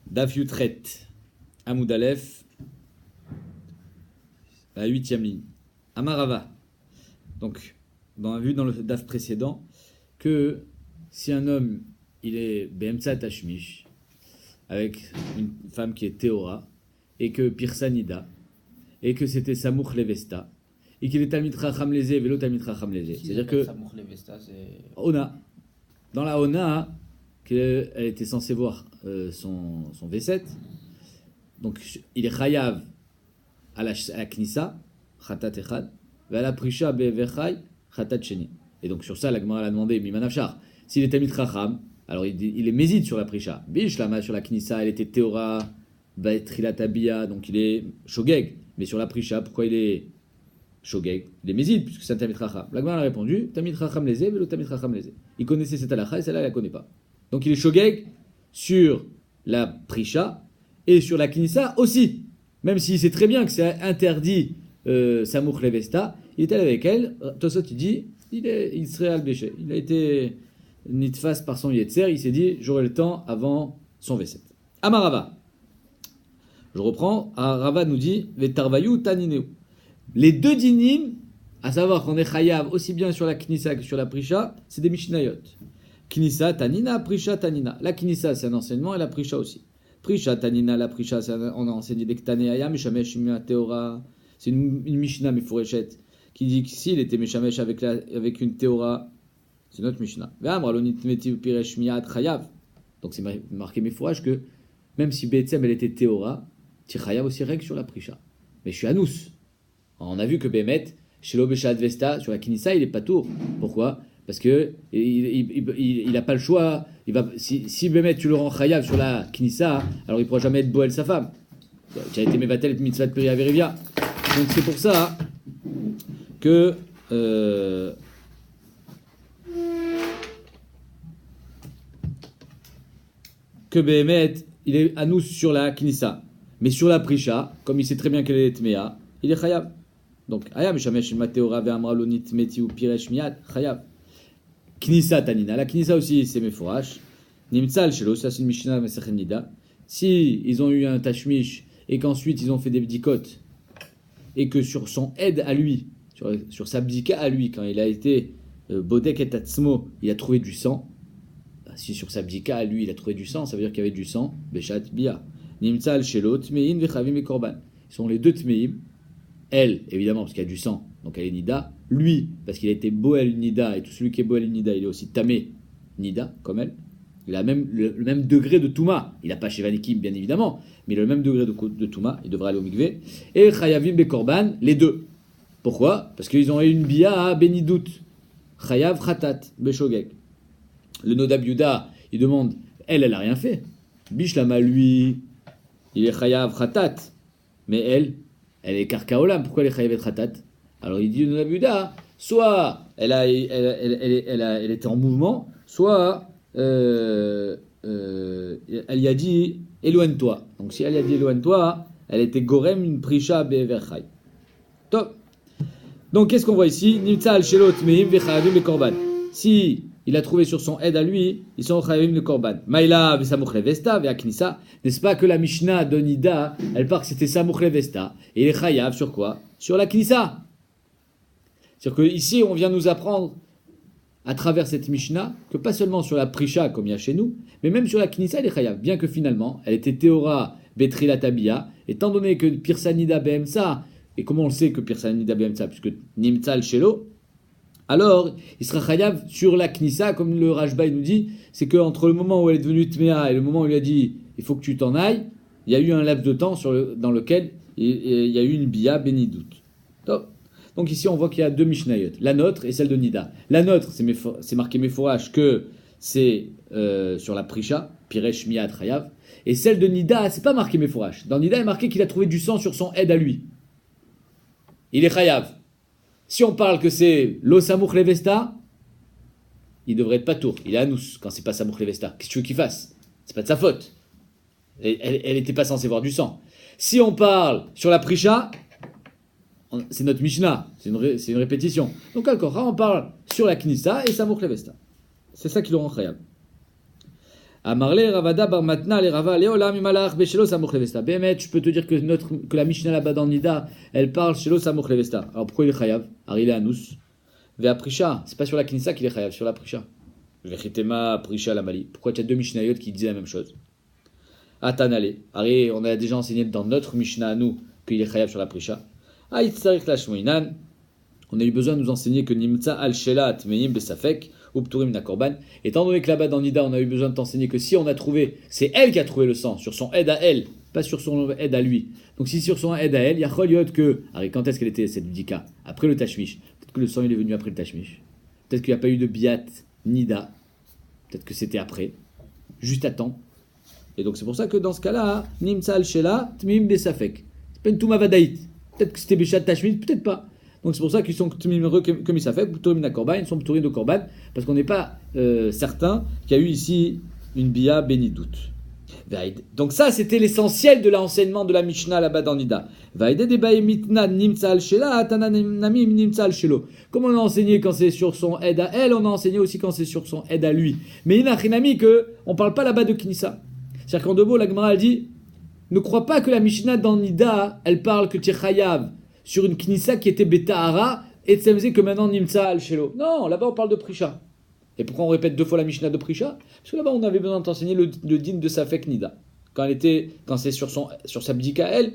Daf Yutret, Amoud Aleph, la 8e ligne. Amarava. Donc, vu dans le Daf précédent, que si un homme, il est Be'emtsa Tashmish, avec une femme qui est Théora, et que Pirsanida, et que c'était Samouch Levesta, et qu'il est Talmid Chacham Leze, Velo Talmid Chacham Leze. C'est-à-dire que. Samouch Levesta, c'est. Ona. Dans la Ona, qu'elle était censée voir son V7, donc il est Chayav à la Knissa, Khatat Echad, et à la Prisha Be'evechai, Khatat Sheni. Et donc sur ça, la Gemara l'a demandé, Mimanafshar, s'il est Talmid Chacham, alors il est Mézid sur la Prisha. Bishlama sur la Knissa, elle était Théora, Baetrilat Abia, donc il est Shogeg. Mais sur la Prisha, pourquoi il est Shogeg? Il est Mézid, puisque c'est un Talmid Chacham. La Gemara a répondu, Talmid Chacham Leze, Velo Talmid Chacham Leze. Il connaissait cette halakha et celle-là, il la connaît pas. Donc il est Shogeg sur la Prisha et sur la Knissa aussi. Même s'il sait très bien que c'est interdit Samouch Levesta, il est allé avec elle. Tosot il dit, il serait al-Béché. Il a été nitfas par son Yetzer, il s'est dit, j'aurai le temps avant son V7. Amarava. Je reprends, Rava nous dit, Vetarvayu Tanineu. Les deux dinim, à savoir qu'on est chayav aussi bien sur la Knissa que sur la Prisha, c'est des Mishnayot. Knissa Tanina, Prisha Tanina. La Knissa c'est un enseignement et la Prisha aussi. Prisha Tanina, la Prisha on a enseigné des Ktane Aya, Mishamesh Mia Teora. C'est une Mishnah Meforeshet qui dit que s'il était Mishamesh avec une Teora, c'est notre Mishnah. Donc c'est marqué Meforesh que même si Be'etzem elle était Teora, tu chayav aussi règle sur la Prisha. Mais je suis Anous. On a vu que Behemet, chez l'Obesha Vesta, sur la Knissa, il est pas tour. Pourquoi? Parce que il n'a pas le choix. Si Behemet, tu le rends chayav sur la Knissa, alors il ne pourra jamais être Boel sa femme. Tu as été Mevatel mitzvah de Peria Verivia. Donc c'est pour ça que Behemet, il est Anous sur la Knissa. Mais sur la Prisha, comme il sait très bien qu'elle est Tmea, il est chayav. Donc, Ayam Shamesh Mateora Ve'amra Lonit Meti ou Piresh Miad, Chayav. Knissa Tanina. La Knissa aussi, c'est Meforash. Nimtzal Shelo, ça c'est une Mishnah Mesachem Nida. Si ils ont eu un Tashmish et qu'ensuite ils ont fait des bdikot et que sur son aide à lui, sur sa bdika à lui, quand il a été Bodek et Tatsmo, il a trouvé du sang. Si sur sa bdika à lui il a trouvé du sang, ça veut dire qu'il y avait du sang. Beshat Bia. Nimtzal Shelo, Tmein Vechavim et Korban. Ils sont les deux Tmeim. Elle, évidemment, parce qu'il y a du sang, donc elle est Nida. Lui, parce qu'il a été Boel Nida, et tout celui qui est Boel Nida, il est aussi Tamé Nida, comme elle. Il a même le même degré de Touma. Il n'a pas chez Vanikim, bien évidemment, mais il a le même degré de Touma. Il devrait aller au Mikvé. Et Chayavim Bekorban, les deux. Pourquoi? Parce qu'ils ont eu une bia à Benidout. Chayav Khatat Beshogeg. Le Nodab Yuda, il demande, elle n'a rien fait. Bishlama, lui, il est Chayav Khatat. Mais elle est Karkaolam, pourquoi elle est Chayavet Khatat? Alors il dit Nodab Yuda, soit elle était en mouvement, soit elle y a dit éloigne-toi. Donc si elle y a dit éloigne-toi, elle était Gorem, une Prisha Be'everchai. Top. Donc qu'est-ce qu'on voit ici? Nimtzal Shelot Meim Vechayavim le Korban. Si il a trouvé sur son aide à lui, ils sont Chayavim le Korban. Maïla Vesamouch Levesta Ve'aknissa. N'est-ce pas que la Mishnah de Nida, elle part que c'était Samouch Levesta. Et il est Chayav sur quoi? Sur la Knissa. C'est-à-dire que ici, on vient nous apprendre, à travers cette Mishnah, que pas seulement sur la Prisha, comme il y a chez nous, mais même sur la Knissa, elle est Chayav. Bien que finalement, elle était Théora Betrilat Abia, étant donné que Pirsanida Be'emsa, et comment on le sait que Pirsanida Be'emsa, puisque Nimtzal Shelo, alors il sera Chayav sur la Knissa, comme le Rashba nous dit, c'est qu'entre le moment où elle est devenue Tmea et le moment où il lui a dit il faut que tu t'en ailles, il y a eu un laps de temps dans lequel il y a eu une Bia Benidout. Donc ici on voit qu'il y a deux Mishnayot, la nôtre et celle de Nida. La nôtre, c'est marqué Meforash que c'est sur la Prisha, Piresh Miyad Chayav, et celle de Nida, c'est pas marqué Meforash. Dans Nida, il est marqué qu'il a trouvé du sang sur son aide à lui. Il est Chayav. Si on parle que c'est Lo Samouch Levesta, il devrait être pas tour. Il est Anous quand c'est pas Samouch Levesta. Qu'est-ce que tu veux qu'il fasse? C'est pas de sa faute. Elle était pas censée voir du sang. Si on parle sur la Prisha, c'est notre Mishnah, c'est une répétition. Donc encore, on parle sur la Knissa et Samouch Levesta. C'est ça qui le rend Chayav. Amarle Ravada bar matna le Rava leolam imalach beshelo samuch levesta. Bémet, je peux te dire que la Mishnah là-bas dans Nida, elle parle shelo samuch levesta. Alors pourquoi il est chayav? Alors il est anus. Ve prisha, c'est pas sur la Knissa qu'il est chayav, sur la prisha. Vechitema prisha la mali. Pourquoi tu as deux Mishnayot qui disent la même chose? Atanale. Arrête, on a déjà enseigné dans notre Mishnah à nous qu'il est chayav sur la prisha. Aïtzarik la shmoinan. On a eu besoin de nous enseigner que nimtza al shelat menim besafek. Étant donné que là-bas dans Nida, on a eu besoin de t'enseigner que si on a trouvé, c'est elle qui a trouvé le sang, sur son aide à elle, pas sur son aide à lui. Donc si sur son aide à elle, il y a Choliot que. Alors quand est-ce qu'elle était cette bdika? Après le tashmish. Peut-être que le sang il est venu après le tashmish. Peut-être qu'il n'y a pas eu de biat Nida. Peut-être que c'était après. Juste à temps. Et donc c'est pour ça que dans ce cas-là, Nimtsa al-Shela, Tmim Besafek. C'est pas une Touma Vadaït. Peut-être que c'était Béchat Tashmish, peut-être pas. Donc c'est pour ça qu'ils sont comme ils savent, Ptorim na Korban, ils sont Ptorim de Korban, parce qu'on n'est pas certain qu'il y a eu ici une Bia bénidout. Donc ça c'était l'essentiel de l'enseignement de la Mishnah là-bas dans Nida. Comme on a enseigné quand c'est sur son aide à elle, on a enseigné aussi quand c'est sur son aide à lui. Mais inachinami que on parle pas là-bas de Knissa. C'est-à-dire qu'en deux mots, la Gemara elle dit, ne crois pas que la Mishnah dans Nida, elle parle que tu es chayav sur une Knissa qui était Betahara, et Tsemze que maintenant Nimtsa al-Shelo. Non, là-bas on parle de Prisha. Et pourquoi on répète deux fois la Mishnah de Prisha? Parce que là-bas on avait besoin de t'enseigner le din de Safek Nida. Quand c'est sur sa bdika elle,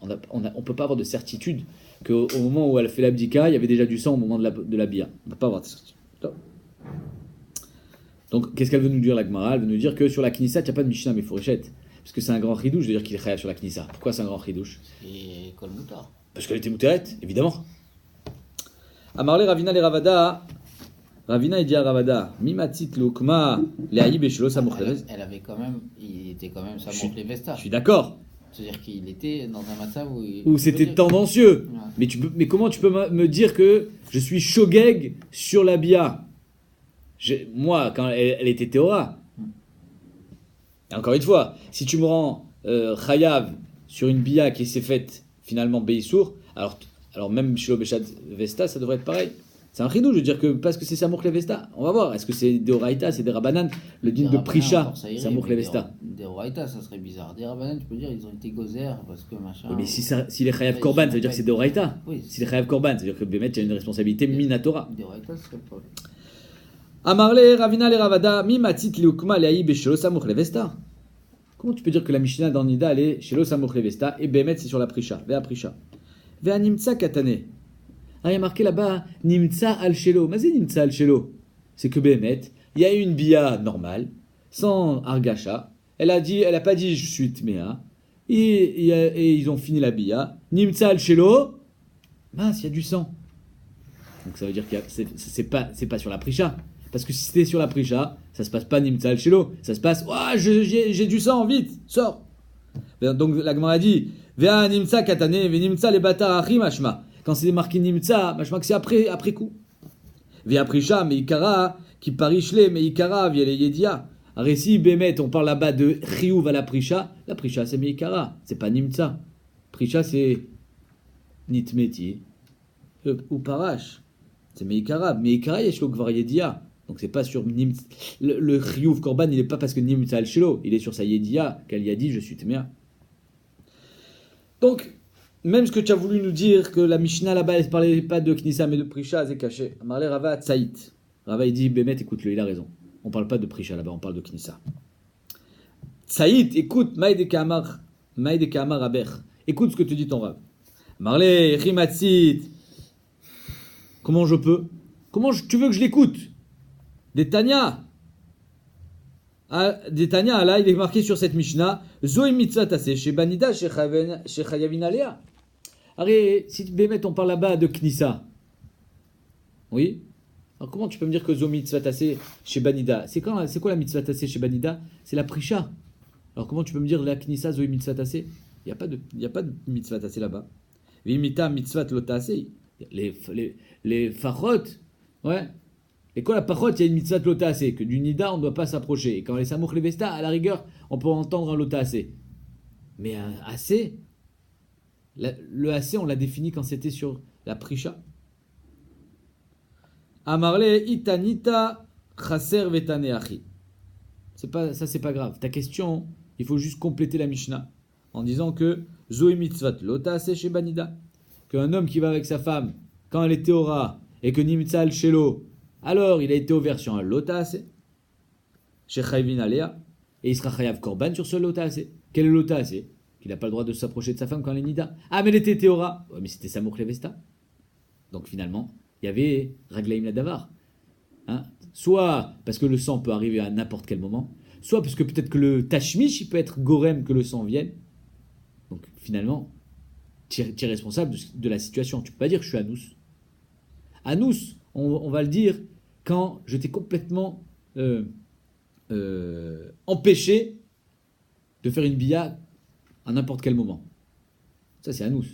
on peut pas avoir de certitude qu'au moment où elle fait la bdika, il y avait déjà du sang au moment de la bia. On peut pas avoir de certitude. Donc qu'est-ce qu'elle veut nous dire la Gemara? Elle veut nous dire que sur la Knissa, il n'y a pas de Mishnah mais Fourchette. Parce que c'est un grand ridouche de dire qu'il est chayav sur la Knissa. Pourquoi c'est un grand ridouche? Et Kol Moutar. Parce qu'elle était mouteret, évidemment. Amarle Ravina le Ravada. Ravina il dit à Ravada, Mimatit Lokma, Leaïb et Shelo Samoch Levesta. Il était quand même Samoch Levesta. Je suis d'accord. C'est-à-dire qu'il était dans un matzav où c'était tendancieux. Ouais. Mais comment tu peux me dire que je suis shogeg sur la bia? Moi, quand elle était Théora. Encore une fois, si tu me rends chayav sur une bia qui s'est faite finalement Beissour, alors même Shelo Béchat Vesta, ça devrait être pareil. C'est un chidou, je veux dire que parce que c'est Samoch Levesta, on va voir. Est-ce que c'est des Oraïta, c'est des Rabanan, le din de Prisha, Samoch Levesta. Des Oraïta, ça serait bizarre. Des Rabanan, tu peux dire, ils ont été gozer parce que machin. Oui, mais s'il est Chayav Korban, ça veut dire que c'est des Oraïta. Oui, s'il est Chayav Korban, ça veut dire que Bémet, il y a une responsabilité Minatora. Des Oraïta, ce serait pas. Amarle Ravina le Ravada, Mimatit Liukma Leaïb et Shelo Samoch Levesta. Comment tu peux dire que la Mishnah dans Nida, elle est Shelo Samoch Levesta et Bémet, c'est sur la Prisha, Vea Prisha. Vea Nimtsa Katane. Ah, il y a marqué là-bas Nimtsa al-Shelo. Mais c'est Nimtsa al-Shelo. C'est que Bémet, il y a eu une bia normale, sans argacha. Elle a pas dit je suis tméa. Et ils ont fini la bia. Nimtsa al-Shelo. Mince, il y a du sang. Donc ça veut dire que c'est pas sur la prisha. Parce que si c'était sur la prisha, ça se passe pas Nimtsa al-Shelo. Ça se passe, j'ai du sang, vite, sors. Donc la Gemara a dit Vea Nimtsa katane, ve Nimtsa le bata achim ashma. Quand c'est marqué Nimtsa, je crois que c'est après coup. Via Prisha, Meikara, qui parishle, Meikara, via les Yedia. Récit Bémet, on parle là-bas de Chiyuv à la Prisha c'est Meikara, c'est pas Nimtsa. Prisha c'est Nitmeti ou Parash, c'est Meikara. Meikara, Yeshlo Gvar Yedia. Donc c'est pas sur Nimtsa. Le Chiyuv Korban, il est pas parce que Nimtsa al-Shelo, il est sur sa Yedia, qu'elle y a dit je suis Tmea. Donc, même ce que tu as voulu nous dire, que la Mishnah là-bas, elle ne parlait pas de Knissa mais de Prisha, c'est caché. Amarle Rava Tsaït. Rava il dit, Bémet, écoute-le, il a raison. On ne parle pas de Prisha là-bas, on parle de Knissa. Tsaït, écoute, Maïde Kamar Aber. Écoute ce que te dit ton Rav. Amarle Rimatsit. Comment je peux? Tu veux que je l'écoute? Des Tanya, là, il est marqué sur cette Mishnah, Zoï mitzvah tassé, chez Banida, chez Chayavina Léa. Arrête, si Bémet, on parle là-bas de Knissa. Oui? Alors comment tu peux me dire que Zoï mitzvah tassé chez Banida? C'est quoi la mitzvah tassé chez Banida? C'est la Prisha. Alors comment tu peux me dire la Knissa, Zoï mitzvah tassé? Il n'y a pas de mitzvah tassé là-bas. Vimita mitzvah lo tassé. Les fachot, ouais. Et quand la parole, il y a une mitzvah de l'ota'asé, que du nida, on ne doit pas s'approcher. Et quand les samoch levesta, à la rigueur, on peut entendre un l'ota'asé. Mais un assez, le assez, on l'a défini quand c'était sur la prisha. Amarle itanita chaser vetaneachi. c'est pas grave. Ta question, il faut juste compléter la Mishnah en disant que Zoé mitzvat lota chez banida, qu'un homme qui va avec sa femme quand elle est théora et que nimtzal shelo, alors il a été ouvert sur un lota chez chayvin alea et il sera chayav korban sur ce lota. Quel est le lota? Qu'il n'a pas le droit de s'approcher de sa femme quand elle est nida. Ah, mais elle était théora. Ouais, mais c'était Samour Levesta. Donc finalement, il y avait Raglaim la Davar. Hein, soit parce que le sang peut arriver à n'importe quel moment, soit parce que peut-être que le tashmish, il peut être gorem que le sang vienne. Donc finalement, tu es responsable de la situation. Tu ne peux pas dire que je suis Anous. Anous, on va le dire quand je t'ai complètement empêché de faire une billa à n'importe quel moment. Ça, c'est Anous.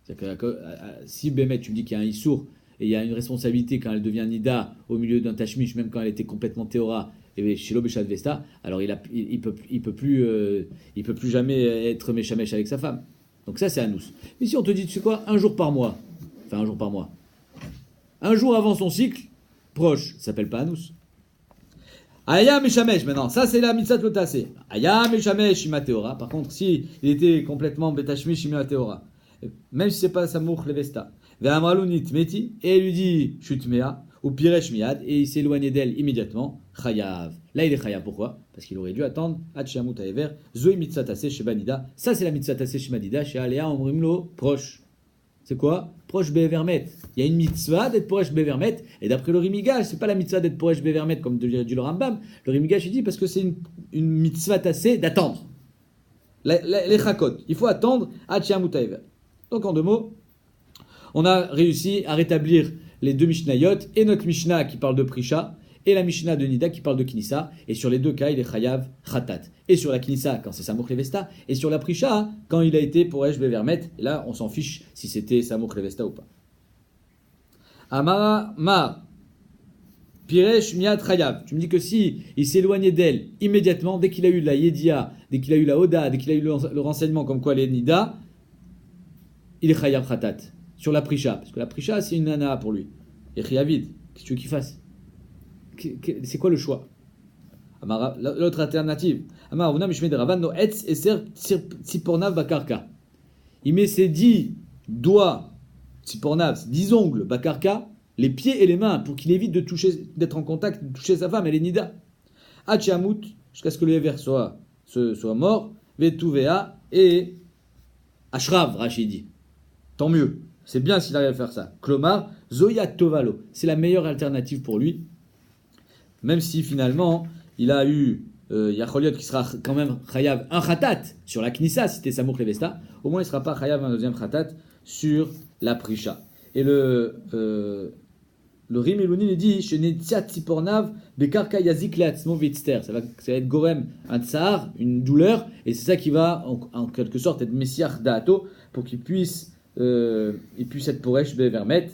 C'est-à-dire que, si Bémet, tu me dis qu'il y a un Issour et il y a une responsabilité quand elle devient Nida au milieu d'un Tashmish, même quand elle était complètement Théora, et chez l'Obéchat Vesta, alors il peut plus jamais être Méchamesh avec sa femme. Donc ça, c'est Anous. Mais si on te dit, tu sais quoi, un jour par mois, un jour avant son cycle, proche, ça s'appelle pas Anous. Aya Meshamesh, maintenant, ça c'est la mitzvah lotase. Aya Meshamesh Imateora. Par contre, si il était complètement Betashmish Imateora, même si c'est pas Samour Levesta, Ve'amralunit Meti, et il lui dit Shutmea, ou Piresh Miad, et il s'éloignait d'elle immédiatement, Chayav. Là il est Chayav, pourquoi? Parce qu'il aurait dû attendre Hachamut Aever, Zoe mitzvah tase chez Banida. Ça c'est la mitzvah tase chez Banida, chez Aléa Omrimlo, proche. C'est quoi? Proche Bevermet. Il y a une mitzvah d'être proche Bevermet, et d'après le Rimigash, c'est pas la mitzvah d'être proche Bevermet comme dit le Rambam. Le Rimigash il dit parce que c'est une mitzvah tassée d'attendre. Les chakot. Il faut attendre Hachamutaever. Donc en deux mots, on a réussi à rétablir les deux Mishnayot et notre Mishnah qui parle de Prisha et la Mishnah de Nida qui parle de Knissa. Et sur les deux cas, il est Chayav Khatat. Et sur la Knissa, quand c'est Samour Levesta. Et sur la Prisha, quand il a été pour Esh Bevermet. Et là, on s'en fiche si c'était Samour Levesta ou pas. Amara Ma Piresh Miat Chayav. Tu me dis que si il s'éloignait d'elle immédiatement, dès qu'il a eu la Yedia, dès qu'il a eu la Oda, dès qu'il a eu le renseignement comme quoi elle est Nida, il est Chayav Khatat. Sur la Prisha. Parce que la Prisha, c'est une nana pour lui. Et Chayavid. Qu'est-ce que tu veux qu'il fasse? C'est quoi le choix? L'autre alternative. Il met ses 10 doigts, tsipornav, 10 ongles, bakarka, les pieds et les mains, pour qu'il évite d'être en contact, de toucher sa femme, elle est nida. Hachamut, jusqu'à ce que le Héver soit mort, Vetuvea et Ashrav, Rachid dit. Tant mieux. C'est bien s'il arrive à faire ça. Klomar, Zoya Tovalo. C'est la meilleure alternative pour lui. Même si finalement, il a eu Yacholiot qui sera quand même Chayav un Khatat sur la Knissa, si c'était Samour Levesta, au moins il ne sera pas Chayav un deuxième Khatat sur la Prisha. Et le Rim Elouni il dit Shenetziat Tsipornav Bekarka Yazik Leatzmo Vitzter. Ça va être Gorem, un tsar, une douleur, et c'est ça qui va en quelque sorte être Messiach Da'ato pour qu'il puisse être Poresh Bevermet.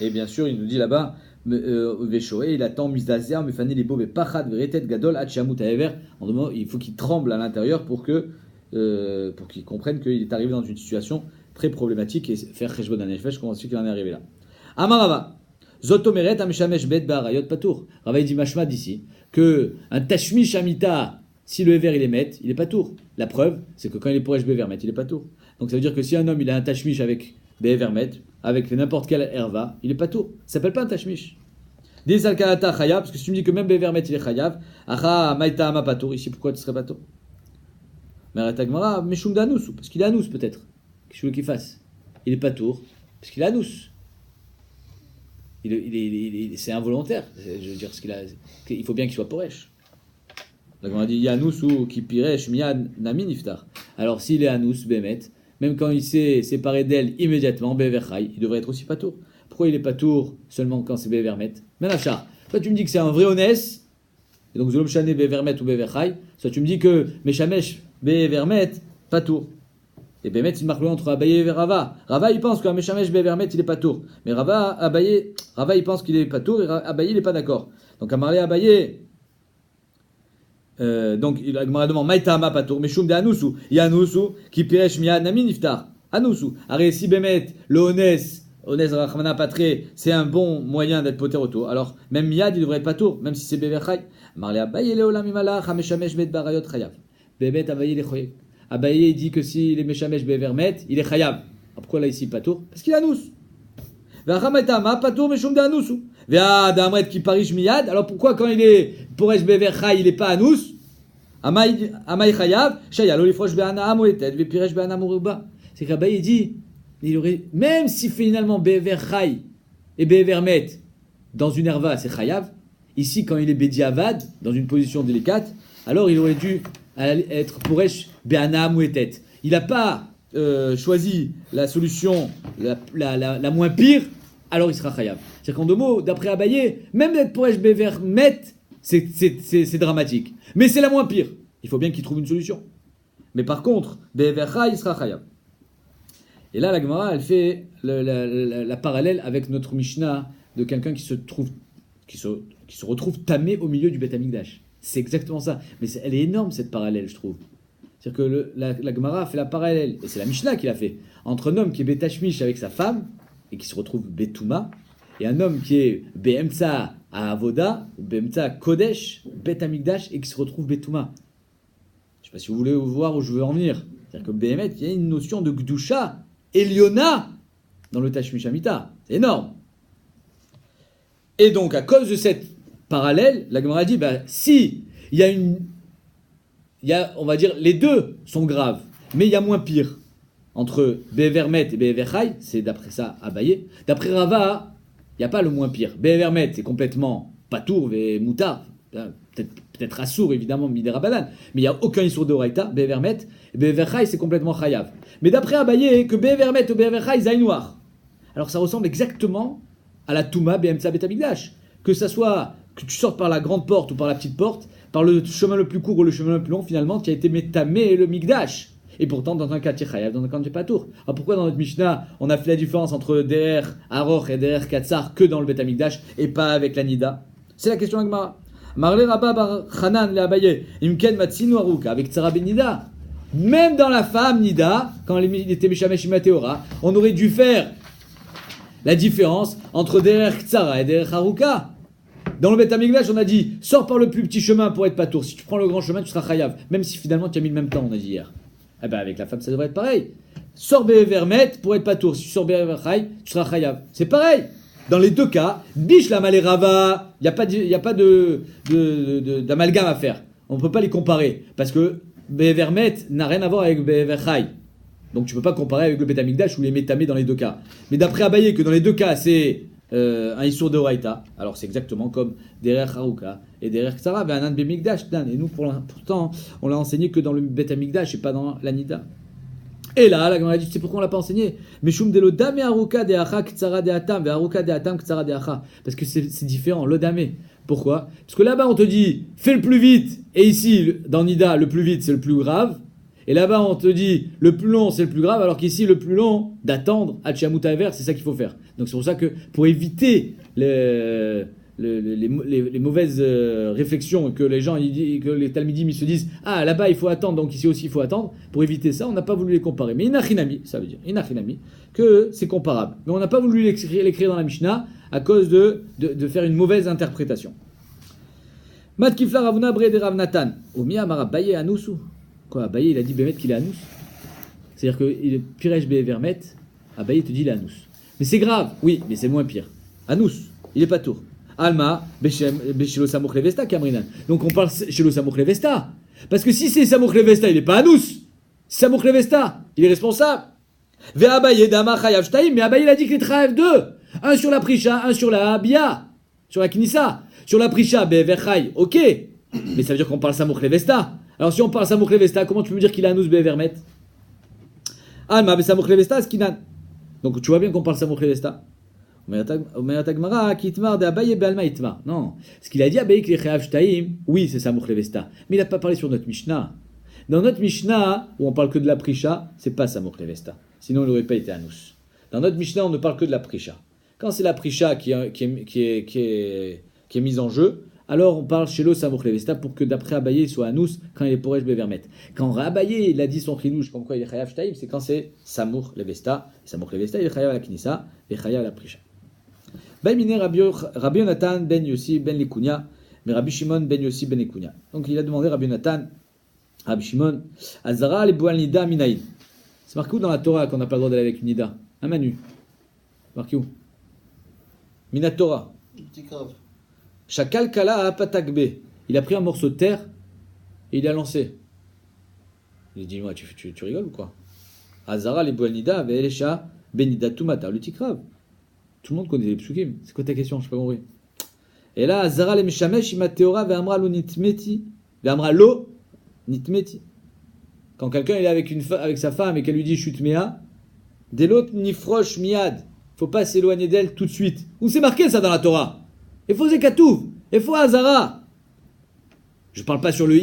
Et bien sûr, il nous dit là-bas il attend Misdazer, Mefane les beaux, Pachad, Veretet, Gadol, Hachamut Aever. En demandant, il faut qu'il tremble à l'intérieur pour qu'il comprenne qu'il est arrivé dans une situation très problématique et faire Cheshbon Hanefesh, comment est-ce qu'il en est arrivé là. Amarava, Zotomeret, Amshamesh Bet, Barayot, Patour. Rava dit Mashma d'ici que un Tashmish Amita, si le Ever il est met, il est Patour. La preuve, c'est que quand il est pour Bever met, il est Patour. Donc ça veut dire que si un homme il a un Tashmish avec Bever met, avec n'importe quelle herva, il est pas tout. Ça s'appelle pas un tashmish. Dis al-kalata chayav, parce que si tu me dis que même Bevermet il est chayav, acha maïta ama patour, ici pourquoi tu serais patour? Mais arrête meshum d'anous, parce qu'il est anous peut-être. Qu'est-ce que tu veux qu'il fasse? Il est patour, parce qu'il est anous. C'est involontaire. Je veux dire, il faut bien qu'il soit poresh. Donc on a dit yanous ou qui piresh miyan nami niftar. Alors s'il est anous, bemet, même quand il s'est séparé d'elle immédiatement, Beverchai, il devrait être aussi patour. Pourquoi il est patour seulement quand c'est Bevermet? Menachar. Soit tu me dis que c'est un vrai honnête, et donc Zolom Shane Bevermet ou Beverchai, soit tu me dis que Meshamesh Bevermet, patour. Et Bemet, il marque le entre Abaye et Rava. Rava, il pense qu'un Meshamesh Bevermet, il est patour. Mais Rava, il pense qu'il est patour et Abaye, il n'est pas d'accord. Donc Amarle Abaye. Donc il a demandé Maïtama patour, mais Shum de Anousu, Yanousu, qui piresh miad nami niftar. Anousu. Arrête si Bemet, le Ones Rachmana Patré, c'est un bon moyen d'être poter auto. Alors même miad il devrait être patour, même si c'est Beverchai. Marlé Abaye Leolam Imalach, Hameshamesh Bet Barayot Chayav. Bebet Abaye le Choyev. Abaye dit que s'il est Meshamesh Bevermet, il est Chayav. Pourquoi là ici Patour? Parce qu'il est Anous. Ve'achametama Patour Meshum de Anousu. Ve'adamret qui parish miyad. Alors pourquoi quand il est Poresh Bever Chay, il est pas Anous? Amay Chayav, Shayalo Lifrosh Be'ana Amoetet, Ve'piresh Be'ana Moruba. C'est qu'Abaye dit, il aurait, même si finalement Bever Chay et Bever Met dans une herva, c'est Chayav. Ici, quand il est Bediavad, dans une position délicate, alors il aurait dû être Poresh Be'ana Amoetet. Il n'a pas choisi la solution la moins pire, alors il sera Chayav. C'est-à-dire qu'en deux mots, d'après Abaye, même d'être Poresh Bever Met, c'est dramatique. Mais c'est la moins pire. Il faut bien qu'il trouve une solution. Mais par contre, Bever Chay, il sera Chayav. Et là, la Gemara, elle fait la parallèle avec notre Mishnah de quelqu'un qui se retrouve tamé au milieu du Beth Amikdash. C'est exactement ça. Mais elle est énorme, cette parallèle, je trouve. C'est-à-dire que la Gemara fait la parallèle, et c'est la Mishnah qui l'a fait, entre un homme qui est Betashmish avec sa femme, et qui se retrouve Betouma, et un homme qui est Be'emtsa à Avoda, ou Be'emtsa Kodesh, Beth Amikdash, et qui se retrouve Betouma. Je ne sais pas si vous voulez voir où je veux en venir. C'est-à-dire que Behemet, il y a une notion de Gdusha, Eliona, dans le Tashmish Amita. C'est énorme. Et donc, à cause de cette parallèle, la Gemara dit, si il y a, on va dire, les deux sont graves, mais il y a moins pire. Entre Bevermet et Beverchai, c'est d'après ça Abaye. D'après Rava, il n'y a pas le moins pire. Bevermet, c'est complètement patour et moutard. Peut-être assour, évidemment, Midera Banan. Mais il n'y a aucun issour de Oraita, Bevermet. Et Beverchai, c'est complètement chayav. Mais d'après Abaye, que Bevermet ou Beverchai, c'est noir. Alors ça ressemble exactement à la Touma BMTsa Betamigdash. Que ça soit que tu sortes par la grande porte ou par la petite porte, par le chemin le plus court ou le chemin le plus long, finalement, qui a été métamé le Migdash. Et pourtant, dans un cas, tu es chayav, dans un cas, tu n'es pas tour. Alors pourquoi dans notre Mishnah, on a fait la différence entre Derer Aroch et Derer Katsar que dans le Betamigdash et pas avec la Nida? C'est la question d'Agmara. Marle Rabba Bar Hanan le Abaye, Imken Matsinu Aruka, avec Tzara Ben Nida. Même dans la femme Nida, quand il était Meshamesh Mateora, on aurait dû faire la différence entre Derer Tzara et Derer Aruka. Dans le Beth Amikdash, on a dit, sors par le plus petit chemin pour être patour. Si tu prends le grand chemin, tu seras chayav. Même si finalement tu as mis le même temps, on a dit hier. Eh ben avec la femme, ça devrait être pareil. Sors Bevermet pour être patour. Si tu sors Beverchai, tu seras chayav. C'est pareil. Dans les deux cas, biche la Malerava, il n'y a pas d'amalgame à faire. On ne peut pas les comparer. Parce que Bevermet n'a rien à voir avec Beverchai. Donc tu ne peux pas comparer avec le Beth Amikdash ou les métamés dans les deux cas. Mais d'après Abaye, que dans les deux cas, c'est un Issour de Oraita, alors c'est exactement comme Derer Haruka et Derer Ksara, Anan Bemikdash, et nous pourtant on l'a enseigné que dans le Beth Amikdash et pas dans l'Anida. Et là, la Gemara dit, tu sais pourquoi on l'a pas enseigné? Meshum de l'odame Haruka de Acha Ksara de Atam, et Haruka de Atam Ksara de Acha. Parce que c'est différent, l'odame. Pourquoi? Parce que là-bas on te dit, fais le plus vite, et ici, dans Nida, le plus vite c'est le plus grave. Et là-bas, on te dit, le plus long, c'est le plus grave, alors qu'ici, le plus long, d'attendre, Hachiamuta Ever, c'est ça qu'il faut faire. Donc c'est pour ça que, pour éviter les mauvaises réflexions, que les gens, que les Talmidim, ils se disent, ah, là-bas, il faut attendre, donc ici aussi, il faut attendre, pour éviter ça, on n'a pas voulu les comparer. Mais Inachinami, ça veut dire, Inachinami, que c'est comparable. Mais on n'a pas voulu l'écrire dans la Mishnah, à cause de faire une mauvaise interprétation. Mat Kifla Ravuna Brede Rav Natan, Omiya Mara Baye Anusu. Quoi, Abaye, il a dit Bémet qu'il est Anous. C'est-à-dire que Piresh Bevermet, Abaye te dit il est Anous. Mais c'est grave, oui, mais c'est moins pire. Anous, il est pas tour. Alma, Beshelo Samouk Levesta, Kamrinan. Donc on parle Shelo Samouk Levesta. Parce que si c'est Samouk Levesta, il est pas Anous. Samouk Levesta, il est responsable. Ve Abaye Dama Chayav Shtaim, mais Abaye il a dit qu'il est Chayav 2. Un sur la Prisha, un sur la Bia, sur la Knissa. Sur la Prisha, Beverchai, ok. Mais ça veut dire qu'on parle Samouk Levesta. Alors si on parle Samouk Levesta, comment tu peux me dire qu'il a Anous Bevermet? Alma Samouk Levesta Skinan. Donc tu vois bien qu'on parle Samouk Levesta. Omeratagmara Kitmar de Abaye Bealma Itmar. Non. Ce qu'il a dit Abaye qu'il est Chayav Shtaim, oui c'est Samouk Levesta. Mais il n'a pas parlé sur notre Mishnah. Dans notre Mishnah, où on parle que de la Prisha, c'est pas Samouk Levesta. Sinon il n'aurait pas été Anous. Dans notre Mishnah, on ne parle que de la Prisha. Quand c'est la Prisha qui est mise en jeu, alors on parle chez l'eau Samouk Levesta pour que d'après Abaye il soit Anous quand il est Poresh Bevermet. Quand Abaye il a dit son chidouche comme quoi il est Chayav Shtaim, c'est quand c'est Samouk Levesta. Samouk Levesta il est Chayav à la Knissa et Chayav à la Prisha. Baimine Rabbi Yonatan ben Yossi ben Likunya mais Rabbi Shimon ben Yossi ben Ekunia. Donc il a demandé Rabbi Nathan, Rabbi Shimon, Azara le Boal Nida Minaïd. C'est marqué où dans la Torah qu'on n'a pas le droit d'aller avec une Nida? Un Manu. Marqué où? Minatora. Petit grave. Shakal Kala Patakbe. Il a pris un morceau de terre et il l'a lancé. Il a dit, moi, tu rigoles ou quoi? Azara le Boal Nida Ve'elesha Benida Tumata le Tikrav. Tout le monde connaît les psukim. C'est quoi ta question? Je sais pas compris. Et là, Azara le Mishamesh Imateora Ve'amra lo nitmeti. Ve'amra lo nitmeti. Quand quelqu'un est avec sa femme et qu'elle lui dit chutmea, delot nifrosh miad. Faut pas s'éloigner d'elle tout de suite. Où c'est marqué ça dans la Torah? Il faut zekatouv. Il faut Azara. Je parle pas sur le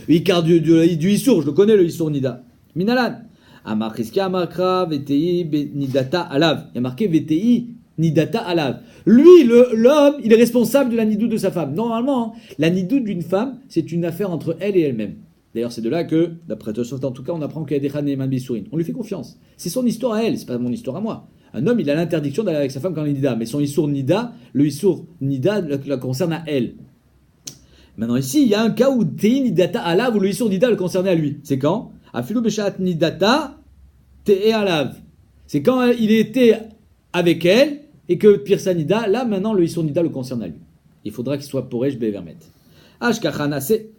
Icar du Issour. Je le connais le Issour Nida. Minalan. Amar Chizkia Amakra VTI Nidata Alav. Il y a marqué VTI Nidata Alav. Lui, l'homme, il est responsable de la nidou de sa femme. Normalement, la nidou d'une femme, c'est une affaire entre elle et elle-même. D'ailleurs, c'est de là que, d'après Tosfot, en tout cas, on apprend qu'il y a des Khan et Bisourin. On lui fait confiance. C'est son histoire à elle, c'est pas mon histoire à moi. Un homme, il a l'interdiction d'aller avec sa femme quand il est Nida. Mais son Issour Nida, le Issour Nida la concerne à elle. Maintenant, ici, il y a un cas où Tei Nidata Alav, où le Issour Nida le concernait à lui. C'est quand? Afilu Beshat Nidata Tei Alav. C'est quand il était avec elle et que Pirsa Nida, là, maintenant, le Issour Nida le concerne à lui. Il faudra qu'il soit Poresh Bevermet. Ashkachana, c'est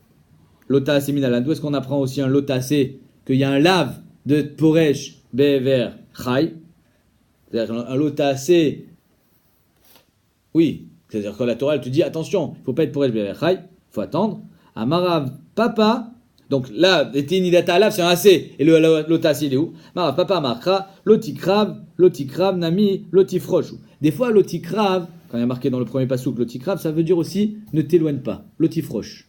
Lota Minalan. D'où est-ce qu'on apprend aussi un Lota qu'il y a un lave de Poresh Bever Chai? C'est-à-dire un Lota oui. C'est-à-dire que la Torah, elle te dit attention, il ne faut pas être Poresh Bever Chai, il faut attendre. Amarav Papa. Donc là, Nidata Alav, c'est un assez. Et le Lota il est où? Marav Papa Markra, Lotikrav, Nami, Lotifrosh. Des fois, Lotikrav, quand il y a marqué dans le premier pasouk Lotikrav, ça veut dire aussi ne t'éloigne pas. Lotifrosh.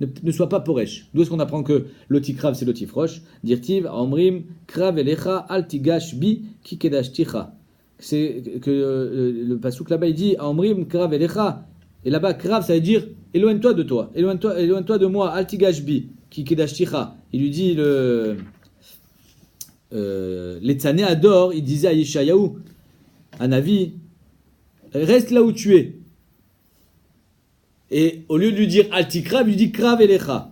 Ne sois pas poresh. D'où est-ce qu'on apprend que l'otikrav c'est l'otifrosh? Dirtiv, Amrim, Krav elecha, altigash bi, kikedash ticha. C'est que le pasouk là-bas il dit Amrim, Krav elecha. Et là-bas, Krav ça veut dire éloigne-toi de toi, éloigne-toi de moi, altigash bi, kikedash ticha. Il lui dit l'Etzané Ador, il disait à Yeshayahu, à Navi, reste là où tu es. Et au lieu de lui dire Altikrav, il lui dit Krav elecha.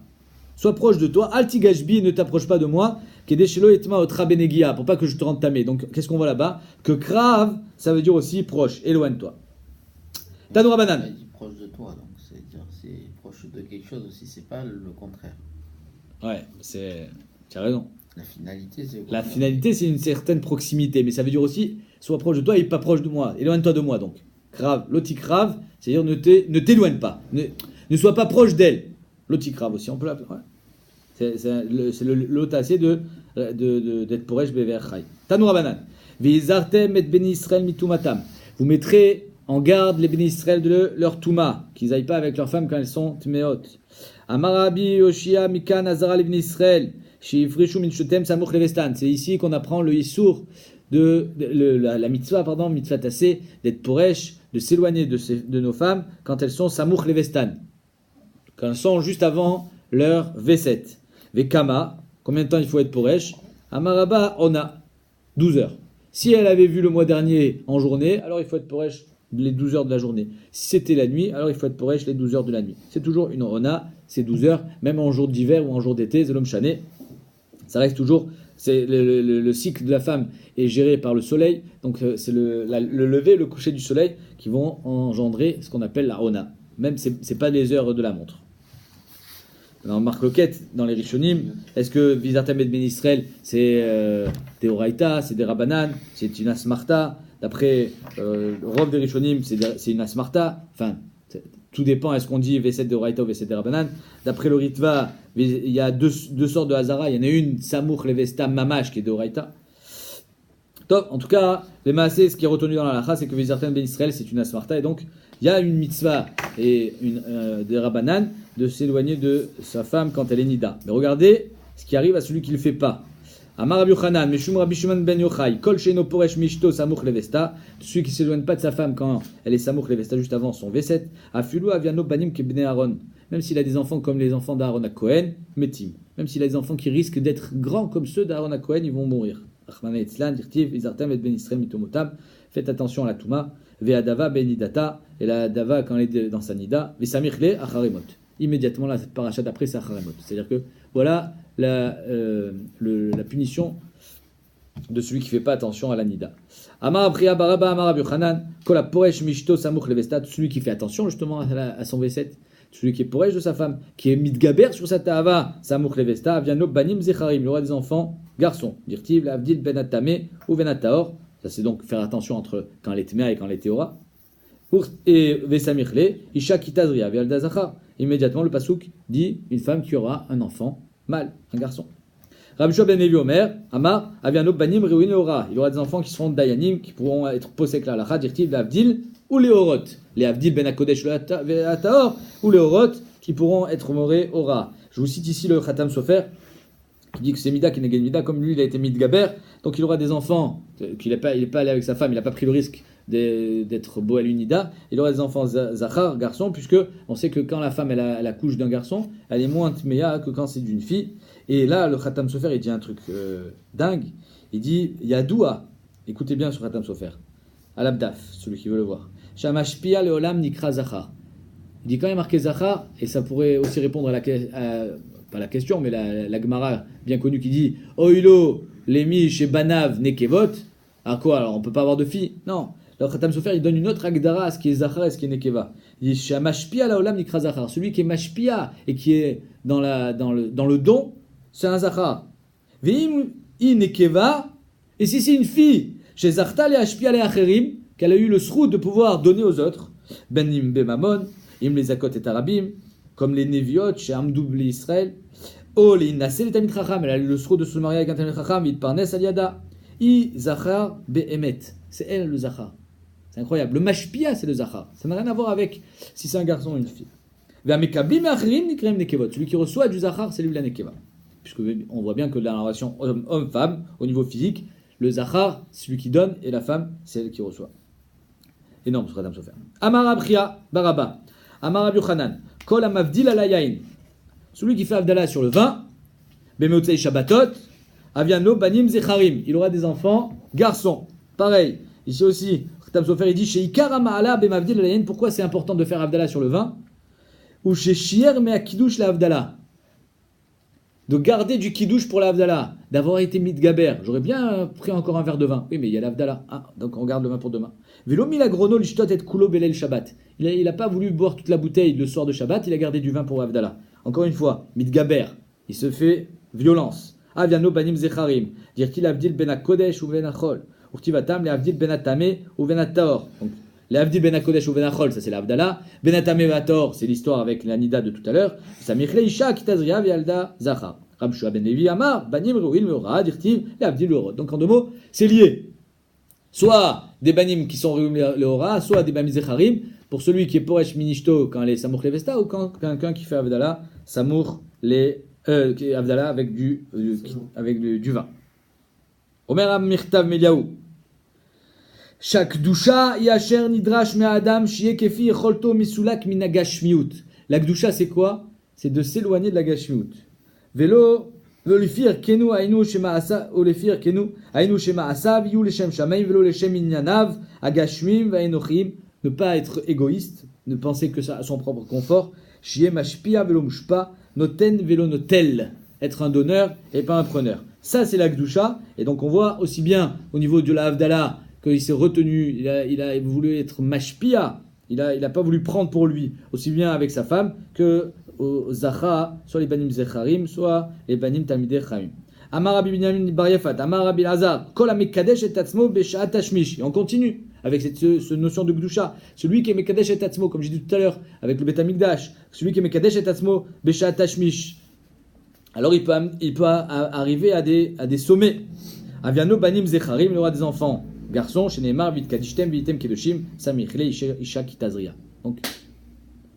Sois proche de toi, Altigashbi, ne t'approche pas de moi, Kedeshelo etma otra benegia, pour pas que je te rende tamé. Donc qu'est-ce qu'on voit là-bas? Que Krav, ça veut dire aussi proche, éloigne-toi. Tanoura Banane. Il dit proche de toi, donc c'est proche de quelque chose aussi, c'est pas le contraire. Ouais, tu as raison. La finalité, c'est une certaine proximité, mais ça veut dire aussi sois proche de toi et pas proche de moi. Éloigne-toi de moi donc. Krav, l'otikrav, c'est-à-dire ne t'éloigne pas, ne sois pas proche d'elle. L'otikrav aussi, on peut l'appeler. Ouais. C'est le l'otacé d'être poresh bever chai. Tanoura Banan. Vizartem et ben Israël mitumatam. Vous mettrez en garde les ben Israël de leur touma, qu'ils n'aillent pas avec leurs femmes quand elles sont tmeot. Amarabi Yoshia Mikan Azara les ben Israël. Shifrishu min shutem samuch levestan. C'est ici qu'on apprend le issour la mitzvah, mitzvah tassé, d'être poresh, de s'éloigner de nos femmes quand elles sont samouk levestan, quand elles sont juste avant leur V7. Vekama, combien de temps il faut être poresh? Amaraba, on a 12 heures. Si elle avait vu le mois dernier en journée, alors il faut être poresh les 12 heures de la journée. Si c'était la nuit, alors il faut être poresh les 12 heures de la nuit. C'est toujours une ona, c'est 12 heures, même en jour d'hiver ou en jour d'été, zelom chané. Ça reste toujours, c'est le cycle de la femme est géré par le soleil, donc c'est le lever, le coucher du soleil qui vont engendrer ce qu'on appelle la ona. Même c'est pas les heures de la montre. Dans Marc Loquette, dans les Rishonim, est-ce que Vizartam et Ben Israël c'est des Oraïta, c'est des Rabanan, c'est une Asmarta? D'après Rov des Rishonim, c'est une Asmarta. Enfin, tout dépend, est-ce qu'on dit V7 de Oraïta ou V7 de Rabanan? D'après le Ritva, il y a deux sortes de Hazara. Il y en a une, Samouk Levesta Mamash, qui est de Oraïta. Top, en tout cas, les Maasé, ce qui est retenu dans la Lacha, c'est que Vizartam Ben Israël, c'est une Asmarta. Et donc, il y a une mitzvah et des Rabanan de s'éloigner de sa femme quand elle est Nida. Mais regardez ce qui arrive à celui qui ne le fait pas. Amar Rabbi Yochanan, Meshum Rabbi Shimon ben Yochai, Kol Sheino Poresh Mishto Samouk Levesta, celui qui ne s'éloigne pas de sa femme quand elle est Samouk Levesta juste avant son V7, Afulu Aviano Banim Kebne Aaron, même s'il a des enfants comme les enfants d'Aaron à Cohen, Metim, même s'il a des enfants qui risquent d'être grands comme ceux d'Aaron à Cohen, ils vont mourir. Achmana Etzlan, Dirtiv, Izartam et Ben Israël Mitomotam, faites attention à la Touma, Ve'adava benidata, et la dava quand elle est dans sa nida, ve'samirle acharemot. Immédiatement, la paracha d'après, c'est acharemot. C'est-à-dire que voilà la punition de celui qui ne fait pas attention à la nida. Amar Abriya Baraba Amar Rabbi Yochanan, Kola Poresh Mishto Samuch Levestat, celui qui fait attention justement à son V7, celui qui est Poresh de sa femme, qui est Midgaber sur sa Ta'ava, Samuch Levesta, Aviano Banim Zecharim, il aura des enfants garçons, Dirtiv, Avdil Ben Atame ou Ben Ataor, ça c'est donc faire attention entre quand elle est Tmea et quand elle est Théora, et Vesamirle, Isha Kitazria, Vialda Zachar, immédiatement le Pasuk dit une femme qui aura un enfant mâle, un garçon. Rabbi Shua ben Levi Omer, Amar, Aviano Banim Reuin Leora. Il aura des enfants qui seront Dayanim, qui pourront être posés la halakha, dirtiv, Avdil ou les Orot. Les Avdil ben Akodesh le Ataor, ou les Orot, qui pourront être morés Ora. Je vous cite ici le Khatam Sofer, qui dit que c'est Mida qui n'est Mida, comme lui il a été Midgaber, donc il aura des enfants, qu'il n'est pas allé avec sa femme, il n'a pas pris le risque d'être beau à l'unida, il aura des enfants Zachar, garçons, puisque on sait que quand la femme elle accouche d'un garçon, elle est moins tméa que quand c'est d'une fille. Et là, le Khatam Sofer, il dit un truc dingue. Il dit, il y a Doua. Écoutez bien sur Khatam Sofer. Al-Abdaf, celui qui veut le voir. Shamashpia leolam nikra Zachar. Il dit quand il y a marqué Zachar, et ça pourrait aussi répondre pas la question, mais la Gemara bien connue qui dit, Oilo, Lemi, chez Banav, Nekevot. À quoi alors? On ne peut pas avoir de filles? Non. Le Khatam Sofer, il donne une autre agdara à ce qui est Zachar et ce qui est Nekeva. Il dit, Shamashpia leolam nikra Zachar. Celui qui est Mashpia et qui est dans le don, c'est un Zachar. Vim inekeva, et si c'est une fille, chez Zartal et Ashpia les Acherim, qu'elle a eu le sroud de pouvoir donner aux autres, Benim Bemamon, im les Akot et Arabim, comme les Neviot, chez Amdou les Israël, oh les Nassel et Tamit Chacham, elle a eu le sroud de se marier avec un Tamit Chacham, Vit Parnes Aliada, I Zachar Behemet, c'est elle le Zachar. C'est incroyable. Le Mashpia, c'est le Zachar. Ça n'a rien à voir avec si c'est un garçon ou une fille. Ve'amekabim Acherim nikrem Nekevot, celui qui reçoit du Zachar, c'est lui la Nekeva. Puisque on voit bien que dans la relation homme-femme, au niveau physique, le Zachar, c'est celui qui donne, et la femme, c'est elle qui reçoit. Énorme, ce Khatam Sofer. Amar Abriya Baraba, Amar Rabbi Yochanan, Kol Amavdil Alayain, celui qui fait Avdallah sur le vin, Bemotzei Shabbatot, Aviano Banim Zecharim, il aura des enfants, garçons. Pareil, ici aussi, Khatam Sofer, il dit, chez Ikara Ma'ala Bemavdil Alayain, pourquoi c'est important de faire Avdallah sur le vin? Ou chez Shier Me'akidush la Avdallah, de garder du kidouche pour l'Avdallah, d'avoir été Midgaber. J'aurais bien pris encore un verre de vin. Oui, mais il y a l'Avdallah. Ah, donc on garde le vin pour demain. Velo milagrono l'ishtot et kulo belel Shabbat. Il n'a pas voulu boire toute la bouteille le soir de Shabbat, il a gardé du vin pour l'Avdallah. Encore une fois, Midgaber, il se fait violence. Aviano banim zecharim. Dire-t-il Avdil ben Kodesh ou ben Achol. Urtivatam le Avdil ben Atame ou ben Ataor. Donc, les Avdil ben Kodesh ou ben Achol, ça c'est l'Avdallah. Ben Atame ben Ataor, c'est l'histoire avec la Nida de tout à l'heure. Samichle Isha Kitazria Vialda Zachar. Rabbi Shua ben Levi Amar, Banim Reuin Leora, dirtiv, les Avdil Leorot. Donc en deux mots, c'est lié. Soit des Banim qui sont Reuin Leora, soit des Banim Zecharim, pour celui qui est Poresh Minishto quand les Samour Levesta, ou quand quelqu'un qui fait Avdallah, Samour les Avdallah avec du vin. Omer Mirtav Meliaou. Chaque doucha yasher nidrash me adam shie kefi echolto misulak minagashmiut. La gdusha c'est quoi? C'est de s'éloigner de la gashmiut. Velo velifir kenu ainu shema asa ou lefir kenu ainu shema asav yu leshem shamaim velo leshem inyanav agashmim vaenochim. Ne pas être égoïste, ne penser que ça à son propre confort. Shie mashpia velo mushpa noten velo notel. Être un donneur et pas un preneur. Ça c'est la gdusha. Et donc on voit aussi bien au niveau de la Havdalah qu'il s'est retenu, il a voulu être mashpia, il a pas voulu prendre pour lui, aussi bien avec sa femme que au Zacha, soit les Banim Zecharim, soit les Banim Talmidei Chachamim. Amar Rabbi Binyamin Bar Yafat, Amar Rabbi Lazar, Kol HaMekadesh et Atzmo B'Shat Tashmish. Et on continue avec cette notion de Gdusha. Celui qui est Mekadesh et Atzmo, comme j'ai dit tout à l'heure, avec le Bet Hamikdash, celui qui est Mekadesh et Atzmo B'Shat Tashmish. Alors il peut arriver à des sommets. Aviano Banim Zecharim, il aura des enfants. Garçon, chez Neymar, vit kadishtem, vitem kedoshim, samichle, isha kitazria. Donc,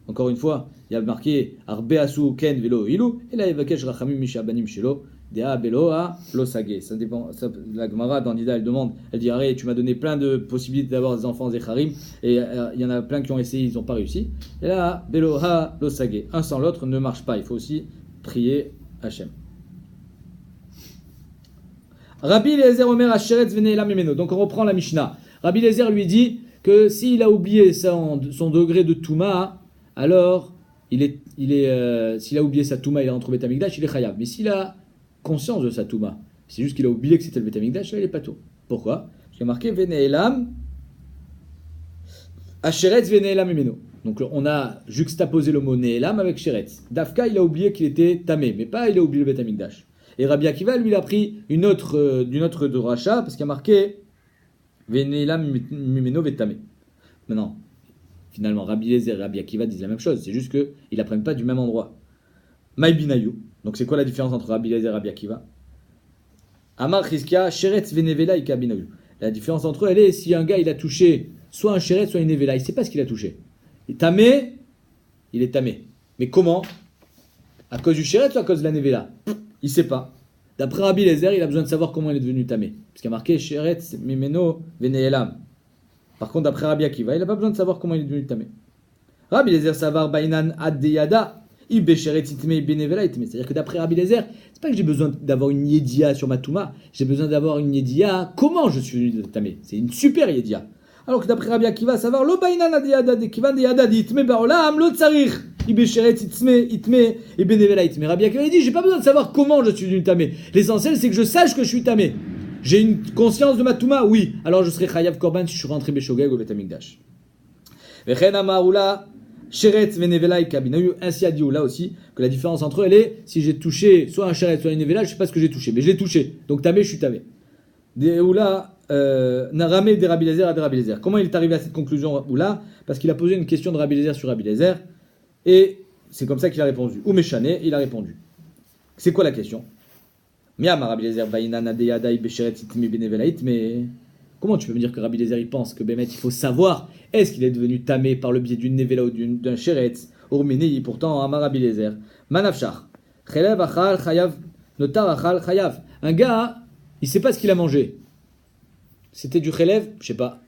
encore une fois, il y a marqué Arbe asu ken velo ilu, et là, evakesh rachamim misha banim shelo, dea beloa lo sage. Ça dépend, la Gemara dans Nida, elle demande, elle dit, arrête, tu m'as donné plein de possibilités d'avoir des enfants zecharim, et il y en a plein qui ont essayé, ils n'ont pas réussi. Et là, beloa lo sage. Un sans l'autre ne marche pas, il faut aussi prier Hachem. Rabbi Eliezer Omer Asheretz Veneela Mimeno. Donc on reprend la Mishnah. Rabbi Eliezer lui dit que s'il a oublié son degré de Touma, alors s'il a oublié sa Touma, il est entre Beth Amikdash, il est Chayav. Mais s'il a conscience de sa Touma, c'est juste qu'il a oublié que c'était le Beth Amikdash, là il est pas tout. Pourquoi? Parce qu'il y a marqué Veneelam, Asheretz Veneelam Imeno. Donc on a juxtaposé le mot Neelam avec Sheretz. Dafka, il a oublié qu'il était Tamé, mais pas il a oublié le Beth Amikdash. Et Rabbi Akiva, lui, il a pris d'une autre de Racha, parce qu'il y a marqué Veneelam Mimeno Vetamé. Maintenant, finalement, Rabbi Eliezer et Rabbi Akiva disent la même chose, c'est juste qu'ils n'apprennent pas du même endroit. Maï Binayu. Donc c'est quoi la différence entre Rabbi Eliezer et Rabbi Akiva? Amar Chizkia, Sheretz Venevela Ika Binayu. La différence entre eux, elle est si un gars il a touché soit un Sheretz, soit une Nevela, il ne sait pas ce qu'il a touché. Il est tamé, il est tamé. Mais comment? À cause du Sheretz ou à cause de la Nevela? Il ne sait pas. D'après Rabbi Eliezer, il a besoin de savoir comment il est devenu tamé. Parce qu'il y a marqué Sheretz Mimeno Veneelam. Par contre, d'après Rabbi Akiva, il n'a pas besoin de savoir comment il est devenu tamé. Rabbi Eliezer Savar Bainan Ad-Deyada. C'est-à-dire que d'après Rabbi Eliezer, c'est pas que j'ai besoin d'avoir une yedia sur ma touma, j'ai besoin d'avoir une yedia comment je suis venu tamé. C'est une super yedia. Alors que d'après Rabbi Akiva, savoir lo bainan adiyada de kivan deyada ditme baolam lo tsarich ibesheret itme et benevela itme. Rabbi Akiva dit j'ai pas besoin de savoir comment je suis venu tamé. L'essentiel c'est que je sache que je suis tamé. J'ai une conscience de ma touma, oui. Alors je serai chayav korban si je suis rentré beshogeg au Bet Amikdash. Vechen amaroula Sheretz venevela et kabinayu. Ainsi a dit là aussi que la différence entre eux elle est si j'ai touché soit un Sheretz soit une nevela, je sais pas ce que j'ai touché, mais je l'ai touché. Donc tamé, je suis tamé. Oula Naramé de Rabbi Eliezer à de Rabbi Eliezer. Comment il est arrivé à cette conclusion Oula? Parce qu'il a posé une question de Rabbi Eliezer sur Rabbi Eliezer et c'est comme ça qu'il a répondu. Ou Méchané, il a répondu. C'est quoi la question? Miam Rabbi Eliezer Bainan Adeyadai Besheretz itme benevela itme. Comment tu peux me dire que Rabbi Eliezer il pense que Bémet il faut savoir est-ce qu'il est devenu tamé par le biais d'une nevela ou d'un sheretz? Ormeni pourtant Amar Rabbi Eliezer Manafshar Chelev achal chayav notar achal chayav. Un gars il sait pas ce qu'il a mangé. C'était du chelev, je sais pas,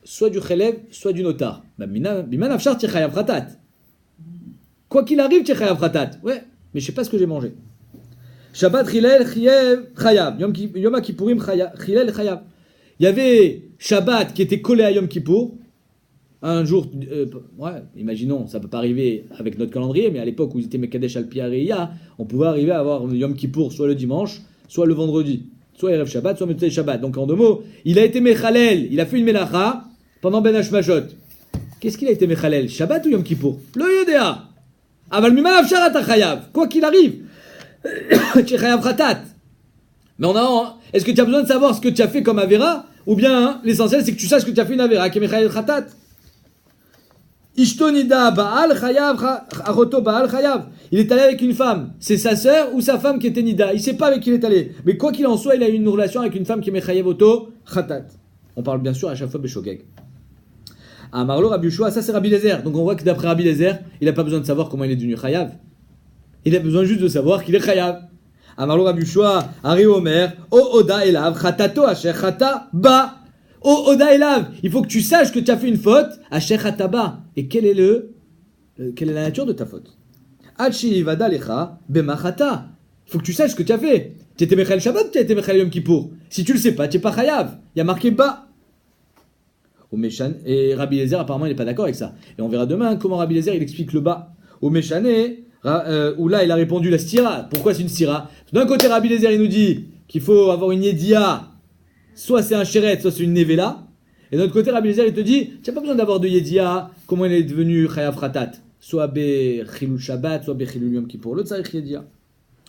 soit du chelev, soit du notar. Manafshar ti chayav khatat. Quoi qu'il arrive ti chayav khatat. Ouais, mais je sais pas ce que j'ai mangé. Shabbat chilel chayav. Yom Kippourim chilel chayav. Il y avait Shabbat qui était collé à Yom Kippour. Un jour, imaginons, ça peut pas arriver avec notre calendrier, mais à l'époque où ils étaient Mekadesh al-Pi Areia, on pouvait arriver à avoir Yom Kippour soit le dimanche, soit le vendredi, soit Erev Shabbat, soit Motzei Shabbat. Donc en deux mots, il a été Mechalel, il a fait une Melacha pendant Ben Hashmashot. Qu'est-ce qu'il a été Mechalel, Shabbat ou Yom Kippour? Le Yodéa. Aval Miman Avshar ata Chayav. Quoi qu'il arrive, tu es Chayav Khatat. Mais est-ce que tu as besoin de savoir ce que tu as fait comme Avera? Ou bien, l'essentiel, c'est que tu saches que tu as fait une Avera, qui est Mechayev Khatat. Ishtonida Baal Chayav, Aroto Baal Chayav. Il est allé avec une femme. C'est sa sœur ou sa femme qui était Nida. Il ne sait pas avec qui il est allé. Mais quoi qu'il en soit, il a eu une relation avec une femme qui est Mechayev Oto Khatat. On parle bien sûr à chaque fois Beshogeg. Amarlo Rabbi Yoshua, ça c'est Rabbi Eliezer. Donc on voit que d'après Rabbi Eliezer, il n'a pas besoin de savoir comment il est devenu Chayav. Il a besoin juste de savoir qu'il est Chayav. Amarlo Rabbi Yoshua, Ari Omer, O Oda Elav, Khatato Asher Khata Ba. O Oda Elav, il faut que tu saches que tu as fait une faute, Asher Khata Ba. Et quelle est la nature de ta faute? Achi Vada Lecha, Bema Khata. Il faut que tu saches ce que tu as fait. Tu étais Mechal Shabbat ou tu étais Mechal Yom Kippour? Si tu le sais pas, tu n'es pas Chayav. Il y a marqué Ba. Et Rabbi Eliezer, apparemment, il n'est pas d'accord avec ça. Et on verra demain comment Rabbi Eliezer il explique le Ba. Au Méchané, où là il a répondu la stira. Pourquoi c'est une stira? D'un côté Rabbi Eliezer il nous dit qu'il faut avoir une yedia, soit c'est un sheret, soit c'est une nevela. Et d'un autre côté Rabbi Eliezer il te dit tu n'as pas besoin d'avoir de yedia, comment il est devenu chayav fratat, soit be chilul shabbat, soit be chilul yom kippour. L'autre ça écrit yedia.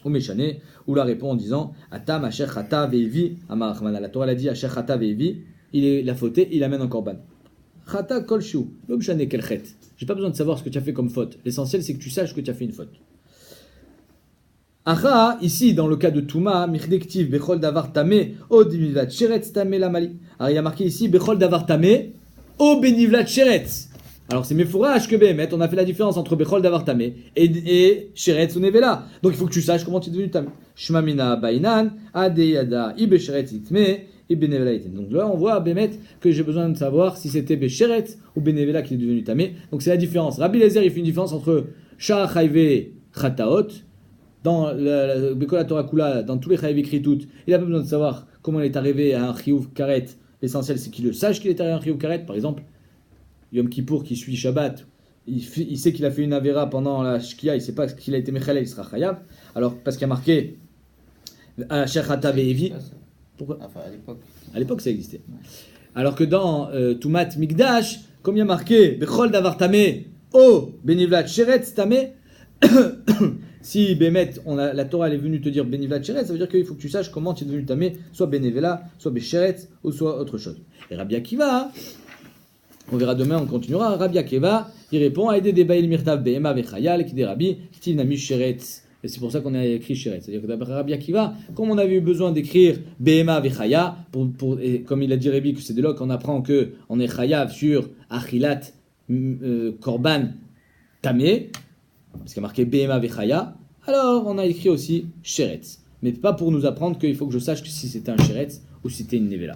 Au Méchané, où là répond en disant atam asher chata veivi amar Achman. La Torah l'a dit asher chata veivi, il a fauté, il amène en korban. Chata kol shu, lo mshane kel chet. J'ai pas besoin de savoir ce que tu as fait comme faute. L'essentiel, c'est que tu saches que tu as fait une faute. Acha, ici, dans le cas de Touma, Mirdektiv, Bechol Davar Tamé, O Benivlat Sheretz Tamé Lamali. Alors, il y a marqué ici, Bechol Davar Tamé, O Benivlat Sheretz. Alors, c'est Mefourach que Behemet, on a fait la différence entre Bechol Davar Tamé et Sheretz ou Nevela. Donc, il faut que tu saches comment tu es devenu Tamé. Shmamina Bainan, Adeyada, Ibe Sheretz Itme, donc là, on voit à Bémet que j'ai besoin de savoir si c'était Bécheret ou Benevela qui est devenu Tamé. Donc c'est la différence. Rabbi Eliezer, il fait une différence entre Shah Chayve Chataot, dans le Bekola Torah Kula, dans tous les Chayve Kritut. Il n'a pas besoin de savoir comment il est arrivé à un Chiyuv Karet. L'essentiel, c'est qu'il le sache qu'il est arrivé à un Chiyuv Karet. Par exemple, Yom Kippour qui suit Shabbat, il sait qu'il a fait une Avera pendant la Shkia, il sait pas qu'il a été Mechalel, il sera Chayav. Alors, parce qu'il y a marqué Shechata Ve'evi. Pourquoi? Enfin, à l'époque. À l'époque, ça existait. Alors que dans Tumat Mikdash, comme il y a marqué Bechol Davar Tameh, O Benivlat Sheretz Tameh, si Bémet, la Torah elle est venue te dire Benivlat Sheretz, ça veut dire qu'il faut que tu saches comment tu es devenu Tameh, soit Benevela, soit Besheretz, ou soit autre chose. Et Rabbi Akiva, on verra demain, on continuera. Rabbi Akiva, il répond Aïdé Debaïl Mirtav Behema Vechayal, qui dit Rabbi, Ktiv Nami Sheretz. Et c'est pour ça qu'on a écrit Sheretz. C'est-à-dire que d'après Rabbi Akiva, comme on avait eu besoin d'écrire Behema Vechaya, et comme il a dit Rabbi que c'est de là qu'on apprend qu'on est Chayav sur Achilat Korban Tameh, parce qu'il y a marqué Behema Vechaya, alors on a écrit aussi Sheretz. Mais pas pour nous apprendre qu'il faut que je sache que si c'était un Sheretz ou si c'était une Nevela.